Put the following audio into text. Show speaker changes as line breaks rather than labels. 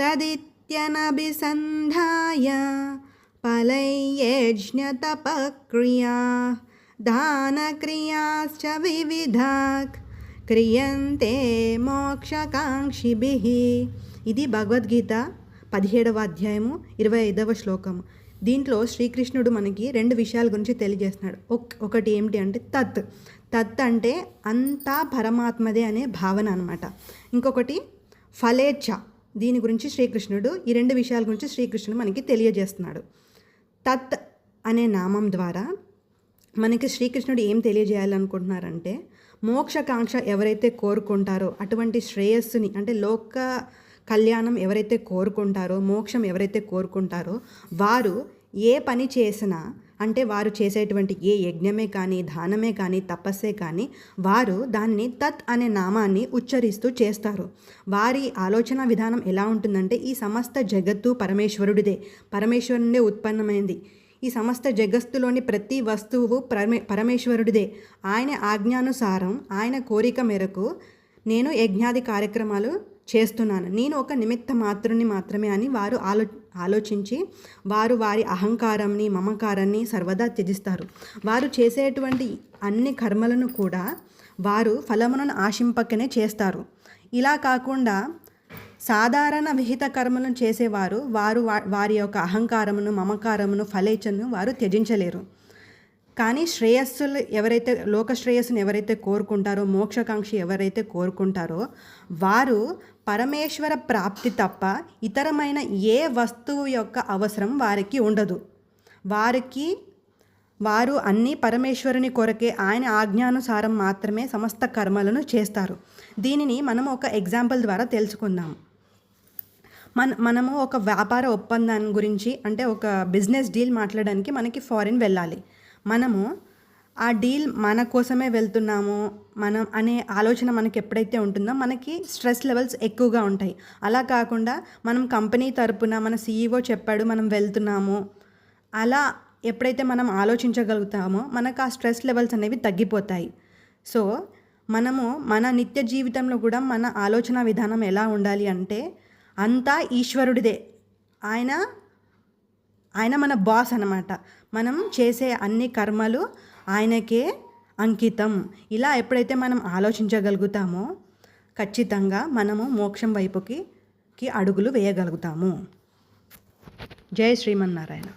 తదిత్యనభిసంధాయ ఫలైర్యజ్ఞతపక్రియా దానక్రియాశ్చ వివిధాః క్రియంతే మోక్షకాంక్షిభిః. ఇది భగవద్గీత 17వ అధ్యాయము 25వ శ్లోకము. దీంట్లో శ్రీకృష్ణుడు మనకి రెండు విషయాల గురించి తెలియజేస్తున్నాడు. ఒకటి ఏమిటి అంటే తత్ అంటే అంతా పరమాత్మదే అనే భావన అనమాట. ఇంకొకటి ఫలేచ్ఛ. దీని గురించి శ్రీకృష్ణుడు ఈ రెండు విషయాల గురించి శ్రీకృష్ణుడు మనకి తెలియజేస్తున్నాడు. తత్ అనే నామం ద్వారా మనకి శ్రీకృష్ణుడు ఏం తెలియజేయాలనుకుంటున్నారంటే మోక్షకాంక్ష ఎవరైతే కోరుకుంటారో అటువంటి శ్రేయస్సుని అంటే లోక కళ్యాణం ఎవరైతే కోరుకుంటారో మోక్షం ఎవరైతే కోరుకుంటారో వారు ఏ పని చేసినా అంటే వారు చేసేటువంటి ఏ యజ్ఞమే కానీ దానమే కానీ తపస్సే కానీ వారు దాన్ని తత్ అనే నామాన్ని ఉచ్చరిస్తూ చేస్తారు. వారి ఆలోచన విధానం ఎలా ఉంటుందంటే ఈ సమస్త జగత్తు పరమేశ్వరుడే ఉత్పన్నమైంది. ఈ సమస్త జగత్తులోని ప్రతి వస్తువు పరమేశ్వరుడిదే. ఆయన ఆజ్ఞానుసారం ఆయన కోరిక మేరకు నేను యజ్ఞాది కార్యక్రమాలు చేస్తున్నాను, నేను ఒక నిమిత్త మాత్రుని మాత్రమే అని వారు ఆలోచించి వారు వారి అహంకారాన్ని మమకారాన్ని సర్వదా త్యజిస్తారు. వారు చేసేటువంటి అన్ని కర్మలను కూడా వారు ఫలములను ఆశింపకనే చేస్తారు. ఇలా కాకుండా సాధారణ విహిత కర్మలను చేసేవారు వారి యొక్క అహంకారమును మమకారమును ఫలేచ్ఛను వారు త్యజించలేరు. కానీ శ్రేయస్సులు ఎవరైతే లోక శ్రేయస్సును ఎవరైతే కోరుకుంటారో మోక్షకాంక్షి ఎవరైతే కోరుకుంటారో వారు పరమేశ్వర ప్రాప్తి తప్ప ఇతరమైన ఏ వస్తువు యొక్క అవసరం వారికి ఉండదు. వారు అన్నీ పరమేశ్వరుని కొరకే ఆయన ఆజ్ఞానుసారం మాత్రమే సమస్త కర్మలను చేస్తారు. దీనిని మనం ఒక ఎగ్జాంపుల్ ద్వారా తెలుసుకుందాం. మనము ఒక వ్యాపార ఒప్పందాన్ని గురించి అంటే ఒక బిజినెస్ డీల్ మాట్లాడడానికి మనకి ఫారిన్ వెళ్ళాలి. మనము ఆ డీల్ మన కోసమే వెళ్తున్నాము మనం అనే ఆలోచన మనకి ఎప్పుడైతే ఉంటుందో మనకి స్ట్రెస్ లెవెల్స్ ఎక్కువగా ఉంటాయి. అలా కాకుండా మనం కంపెనీ తరపున మన CEO చెప్పాడు మనం వెళ్తున్నాము అలా ఎప్పుడైతే మనం ఆలోచించగలుగుతామో మనకు ఆ స్ట్రెస్ లెవెల్స్ అనేవి తగ్గిపోతాయి. సో మనము మన నిత్య జీవితంలో కూడా మన ఆలోచన విధానం ఎలా ఉండాలి అంటే అంతా ఈశ్వరుడిదే. ఆయన మన బాస్ అన్నమాట. మనం చేసే అన్ని కర్మలు ఆయనకే అంకితం. ఇలా ఎప్పుడైతే మనం ఆలోచించగలుగుతామో ఖచ్చితంగా మనము మోక్షం వైపుకి అడుగులు వేయగలుగుతాము. జై శ్రీమన్నారాయణ.